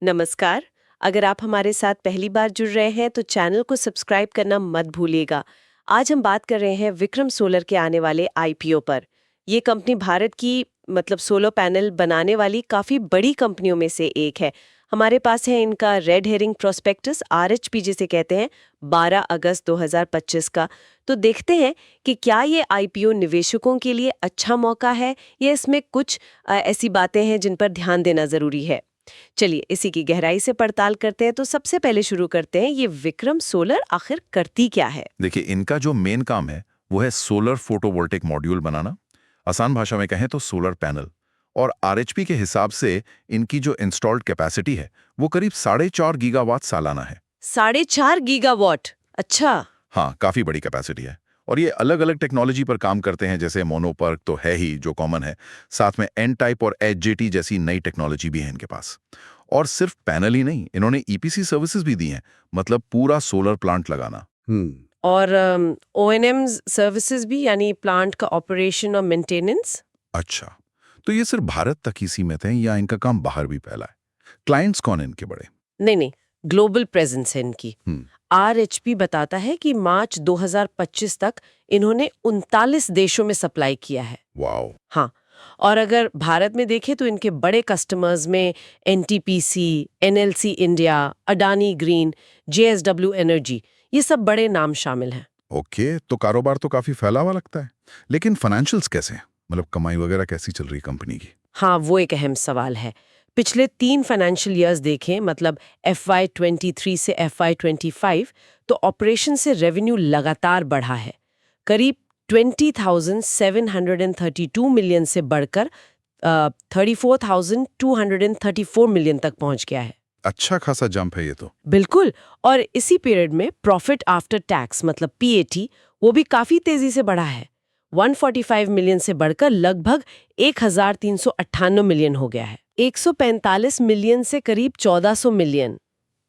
नमस्कार। अगर आप हमारे साथ पहली बार जुड़ रहे हैं तो चैनल को सब्सक्राइब करना मत भूलिएगा। आज हम बात कर रहे हैं विक्रम सोलर के आने वाले आईपीओ पर। ये कंपनी भारत की सोलर पैनल बनाने वाली काफ़ी बड़ी कंपनियों में से एक है। हमारे पास है इनका रेड हेरिंग प्रोस्पेक्टस आरएचपी जिसे कहते हैं 12 अगस्त 2025 का। तो देखते हैं कि क्या ये आईपीओ निवेशकों के लिए अच्छा मौका है या इसमें कुछ ऐसी बातें हैं जिन पर ध्यान देना ज़रूरी है। चलिए इसी की गहराई से पड़ताल करते हैं। तो सबसे पहले शुरू करते हैं, ये विक्रम सोलर आखिर करती क्या है? देखिए, इनका जो मेन काम है वो है सोलर फोटोवोल्टिक मॉड्यूल बनाना। आसान भाषा में कहें तो सोलर पैनल। और आरएचपी के हिसाब से इनकी जो इंस्टॉल्ड कैपेसिटी है वो करीब 4.5 गीगावाट सालाना है। 4.5 गीगावाट? अच्छा। हाँ, काफी बड़ी कैपेसिटी है। और ये अलग अलग टेक्नोलॉजी पर काम करते हैं, जैसे मोनोपर्क तो है ही जो कॉमन है, साथ में एन टाइप और एचजेटी जैसी नई टेक्नोलॉजी भी है इनके पास। और सिर्फ पैनल ही नहीं, इन्होंने ईपीसी सर्विसेज भी दी हैं, मतलब पूरा सोलर प्लांट लगाना। और ओएनएम सर्विसेज भी, यानी प्लांट का ऑपरेशन और मेंटेनेंस? अच्छा, तो ये सिर्फ भारत तक ही सीमित है या इनका काम बाहर भी फैला है? क्लाइंट्स कौन है इनके बड़े? नहीं नहीं, ग्लोबल प्रेजेंस है इनकी। हम्म। आरएचपी बताता है कि मार्च 2025 तक इन्होंने 39 देशों में सप्लाई किया है। वाओ। हाँ। और अगर भारत में देखें तो इनके बड़े कस्टमर्स में NTPC, NLC India, Adani green, JSW energy, ये सब बड़े नाम शामिल हैं। ओके, तो कारोबार तो काफी फैला हुआ लगता है, लेकिन फाइनेंशियल्स कैसे हैं? मतलब कमाई वगैरह कैसी चल रही है कंपनी की? हाँ, वो एक अहम सवाल है। पिछले 3 फाइनेंशियल ईयर्स देखें, मतलब FY23 से FY25, तो ऑपरेशन से रेवेन्यू लगातार बढ़ा है। करीब 20,732 मिलियन से बढ़कर 34,234 मिलियन तक पहुंच गया है। अच्छा खासा जंप है ये तो। बिल्कुल। और इसी पीरियड में प्रॉफिट आफ्टर टैक्स मतलब पीएटी वो भी काफी तेजी से बढ़ा है। 145 मिलियन से बढ़कर लगभग 1,398 मिलियन हो गया है। 145 मिलियन से करीब 1,400 मिलियन।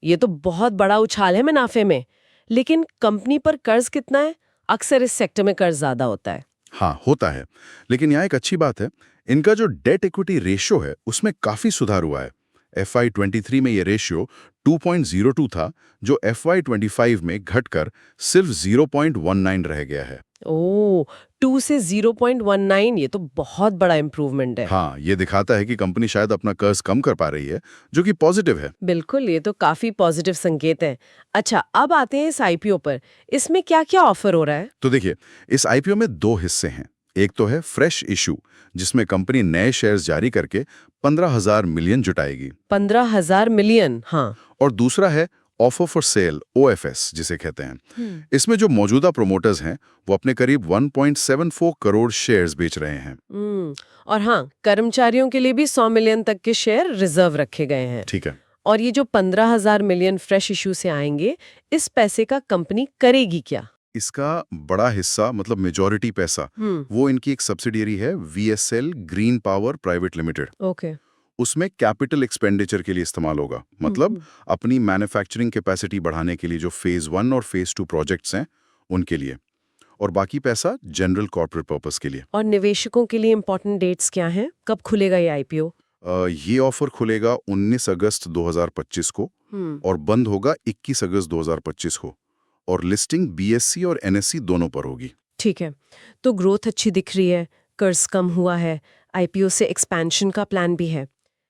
ये तो बहुत बड़ा उछाल है मुनाफे में। लेकिन कंपनी पर कर्ज कितना है? अक्सर इस सेक्टर में कर्ज ज्यादा होता है। हाँ, होता है, लेकिन यहाँ एक अच्छी बात है, इनका जो डेट इक्विटी रेशियो है उसमें काफी सुधार हुआ है। FY23 में ये रेशियो 2.02 था, जो FY25 में घटकर सिर्फ 0.19 रह गया है। ओ, 2 से 0.19, ये तो बहुत बड़ा इंप्रूवमेंट है। हाँ, ये दिखाता है कि कंपनी शायद अपना कर्ज कम कर पा रही है, जो कि पॉजिटिव है। बिल्कुल, ये तो काफी पॉजिटिव संकेत है। अच्छा, अब आते हैं इस आईपीओ पर। इसमें क्या-क्या ऑफर हो रहा है? तो देखिए, इस आईपीओ में 2 हिस्से हैं। एक तो है फ्रेश इशू, जिसमें कंपनी नए शेयर्स जारी करके 15,000 मिलियन जुटाएगी। 15,000 मिलियन? हाँ। और दूसरा है ऑफर फॉर सेल, OFS जिसे कहते हैं। इसमें जो मौजूदा प्रोमोटर्स हैं वो अपने करीब 1.74 करोड़ शेयर्स बेच रहे हैं। और हाँ, कर्मचारियों के लिए भी 100 मिलियन तक के शेयर रिजर्व रखे गए हैं। ठीक है। और ये जो 15,000 मिलियन फ्रेश इशू से आएंगे, इस पैसे का कंपनी करेगी क्या? इसका बड़ा हिस्सा, मतलब मेजॉरिटी पैसा, वो इनकी एक सब्सिडियरी है, VSL green power private limited. Okay. उसमें कैपिटल एक्सपेंडिचर के लिए इस्तेमाल होगा, मतलब अपनी मैन्युफैक्चरिंग कैपेसिटी बढ़ाने के लिए जो फेज 1 और फेज 2 प्रोजेक्ट्स हैं उनके लिए। और बाकी पैसा जनरल कॉर्पोरेट पर्पस के लिए। और निवेशकों के लिए इंपॉर्टेंट डेट्स क्या हैं? कब खुलेगा ये आईपीओ? ये ऑफर खुलेगा 19 अगस्त 2025 को और बंद होगा 21 अगस्त 2025 को। और लिस्टिंग BSE और NSE दोनों पर होगी। ठीक है। तो ग्रोथ अच्छी दिख रही है, कर्ज कम हुआ है, आईपीओ से एक्सपेंशन का प्लान भी है।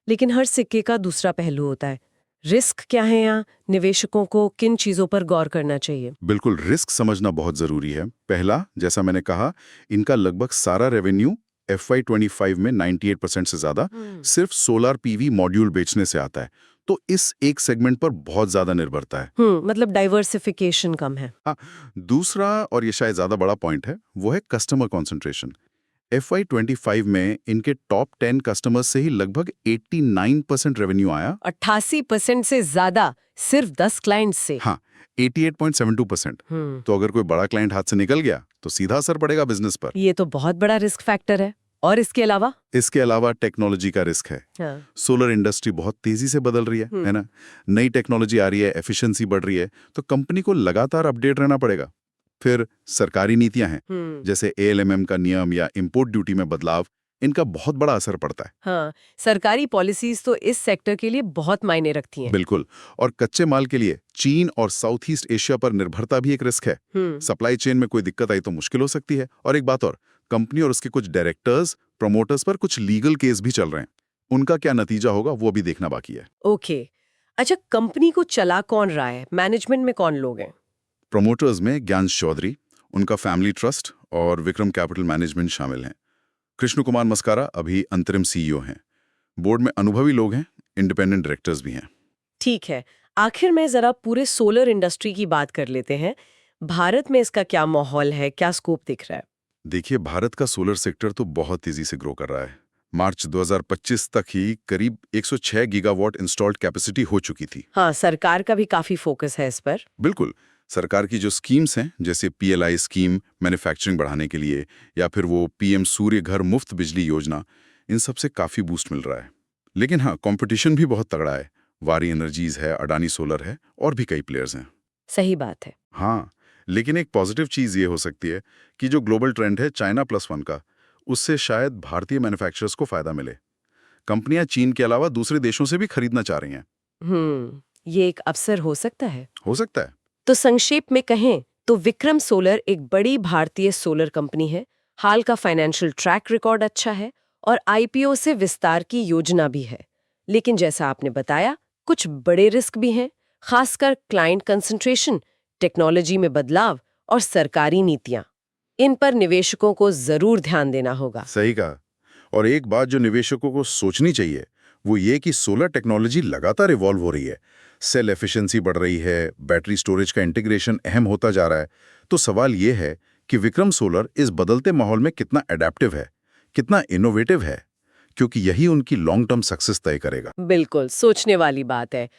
लेकिन हर सिक्के का दूसरा पहलू होता है। रिस्क क्या है यहाँ? निवेशकों को किन चीजों पर गौर करना चाहिए? बिल्कुल, रिस्क समझना बहुत जरूरी है। पहला, जैसा मैंने कहा, इनका लगभग सारा रेवेन्यू FY25 में 98% से ज्यादा सिर्फ सोलर PV मॉड्यूल बेचने से आता है। तो इस एक सेगमेंट पर बहुत ज्यादा निर्भरता है। मतलब डाइवर्सिफिकेशन कम है। हाँ, दूसरा और ये शायद ज्यादा बड़ा पॉइंट है, वो है कस्टमर कॉन्सेंट्रेशन। FY25 में इनके टॉप 10 कस्टमर्स से ही लगभग 89% रेवेन्यू आया। 88% से ज्यादा सिर्फ 10 क्लाइंट्स से? हाँ, 88.72%। तो अगर कोई बड़ा क्लाइंट हाथ से निकल गया तो सीधा असर पड़ेगा बिजनेस पर। ये तो बहुत बड़ा रिस्क फैक्टर है। और इसके अलावा टेक्नोलॉजी का रिस्क है। हाँ। सोलर इंडस्ट्री बहुत तेजी से बदल रही है ना? नई टेक्नोलॉजी आ रही है, एफिशिएंसी बढ़ रही है, तो कंपनी को लगातार अपडेट रहना पड़ेगा। फिर सरकारी नीतियां हैं, जैसे ALMM का नियम या इंपोर्ट ड्यूटी में बदलाव, इनका बहुत बड़ा असर पड़ता है। हाँ, सरकारी पॉलिसीज तो इस सेक्टर के लिए बहुत मायने रखती हैं। बिल्कुल। और कच्चे माल के लिए चीन और साउथ ईस्ट एशिया पर निर्भरता भी एक रिस्क है। सप्लाई चेन में कोई दिक्कत आई तो मुश्किल हो सकती है। और एक बात और, कंपनी और उसके कुछ डायरेक्टर्स, प्रमोटर्स पर कुछ लीगल केस भी चल रहे हैं। उनका क्या नतीजा होगा वो भी देखना बाकी है। ओके। अच्छा, कंपनी को चला कौन रहा है? मैनेजमेंट में कौन लोग हैं? प्रमोटर्स में ज्ञान चौधरी, उनका फैमिली ट्रस्ट और विक्रम कैपिटल मैनेजमेंट शामिल हैं। कृष्ण कुमार मस्कारा अभी अंतरिम सीईओ हैं। बोर्ड में अनुभवी लोग हैं, इंडिपेंडेंट डायरेक्टर्स भी हैं। ठीक है। आखिर में जरा पूरे सोलर इंडस्ट्री की बात कर लेते हैं। भारत में इसका क्या माहौल है, क्या स्कोप दिख रहा है? देखिए, भारत का सोलर सेक्टर तो बहुत तेजी से ग्रो कर रहा है। मार्च 2025 तक ही करीब 106 गीगावाट इंस्टॉल्ड कैपेसिटी हो चुकी थी। हाँ, सरकार का भी काफी फोकस है इस पर। बिल्कुल। सरकार की जो स्कीम्स हैं, जैसे पीएलआई स्कीम मैन्युफैक्चरिंग बढ़ाने के लिए, या फिर वो पीएम सूर्य घर मुफ्त बिजली योजना, इन सब से काफी बूस्ट मिल रहा है। लेकिन हाँ, कंपटीशन भी बहुत तगड़ा है। वारी एनर्जीज है, अडानी सोलर है, और भी कई प्लेयर्स हैं। सही बात है। हाँ, लेकिन एक पॉजिटिव चीज ये हो सकती है कि जो ग्लोबल ट्रेंड है चाइना +1 का, उससे शायद भारतीय मैन्युफैक्चरर्स को फायदा मिले। कंपनियां चीन के अलावा दूसरे देशों से भी खरीदना चाह रही हैं। ये एक अवसर हो सकता है। हो सकता है। तो संक्षेप में कहें तो विक्रम सोलर एक बड़ी भारतीय सोलर कंपनी है। हाल का फाइनेंशियल ट्रैक रिकॉर्ड अच्छा है और आईपीओ से विस्तार की योजना भी है। लेकिन जैसा आपने बताया, कुछ बड़े रिस्क भी हैं, खासकर क्लाइंट कंसंट्रेशन, टेक्नोलॉजी में बदलाव और सरकारी नीतियां। इन पर निवेशकों को जरूर ध्यान देना होगा। सही कहा। और एक बात जो निवेशकों को सोचनी चाहिए वो ये कि सोलर टेक्नोलॉजी लगातार इवॉल्व हो रही है। सेल एफिशिएंसी बढ़ रही है, बैटरी स्टोरेज का इंटीग्रेशन अहम होता जा रहा है। तो सवाल ये है कि विक्रम सोलर इस बदलते माहौल में कितना एडेप्टिव है, कितना इनोवेटिव है, क्योंकि यही उनकी लॉन्ग टर्म सक्सेस तय करेगा। बिल्कुल सोचने वाली बात है।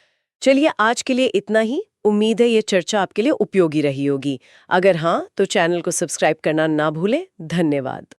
चलिए, आज के लिए इतना ही। उम्मीद है ये चर्चा आपके लिए उपयोगी रही होगी। अगर हाँ, तो चैनल को सब्सक्राइब करना ना भूलें। धन्यवाद।